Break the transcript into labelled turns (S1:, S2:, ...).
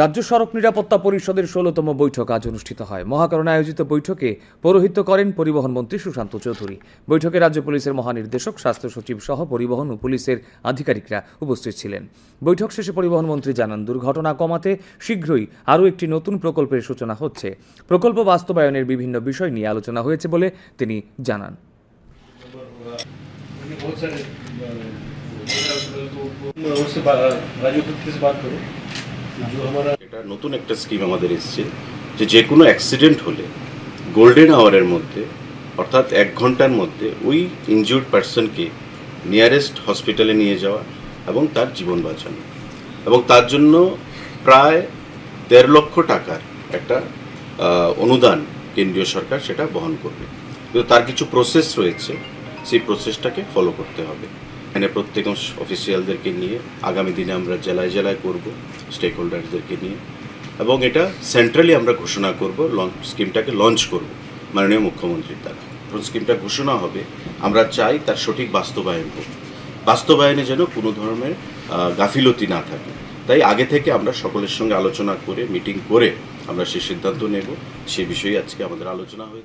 S1: রাজ্য সড়ক নিরাপত্তা পরিষদের ১৬তম বৈঠক আজ অনুষ্ঠিত হয়। মহাকরণে আয়োজিত বৈঠকে পৌরোহিত্য করেন পরিবহন মন্ত্রী সুশান্ত চৌধুরী। বৈঠকে রাজ্য পুলিশের মহানির্দেশক, স্বাস্থ্য সচিব সহ পরিবহন ও পুলিশের আধিকারিকরা উপস্থিত ছিলেন। বৈঠক শেষে পরিবহন মন্ত্রী জানান, দুর্ঘটনা কমাতে শীঘ্রই আরও একটি নতুন প্রকল্পের সূচনা হচ্ছে। প্রকল্প বাস্তবায়নের বিভিন্ন বিষয় নিয়ে আলোচনা হয়েছে বলে তিনি জানান।
S2: এটা নতুন একটা স্কিম আমাদের এসেছে যে কোনো অ্যাক্সিডেন্ট হলে গোল্ডেন আওয়ারের মধ্যে, অর্থাৎ 1 ঘন্টার মধ্যে ওই ইনজিউর্ড পার্সনকে নিয়ারেস্ট হসপিটালে নিয়ে যাওয়া এবং তার জীবন বাঁচানো, এবং তার জন্য প্রায় ১.৫ লক্ষ টাকার একটা অনুদান কেন্দ্রীয় সরকার সেটা বহন করবে। কিন্তু তার কিছু প্রসেস রয়েছে, সেই প্রসেসটাকে ফলো করতে হবে। এখানে প্রত্যেক অফিসিয়ালদেরকে নিয়ে আগামী দিনে আমরা জেলায় জেলায় করব, স্টেক হোল্ডারদেরকে নিয়ে, এবং এটা সেন্ট্রালি আমরা ঘোষণা করব, স্কিমটাকে লঞ্চ করব মাননীয় মুখ্যমন্ত্রীর দ্বারা। স্কিমটা ঘোষণা হবে, আমরা চাই তার সঠিক বাস্তবায়ন হোক, বাস্তবায়নে যেন কোনো ধরনের গাফিলতি না থাকে। তাই আগে থেকে আমরা সকলের সঙ্গে আলোচনা করে, মিটিং করে আমরা সেই সিদ্ধান্ত নেব। সে বিষয়ে আজকে আমাদের আলোচনা হয়েছে।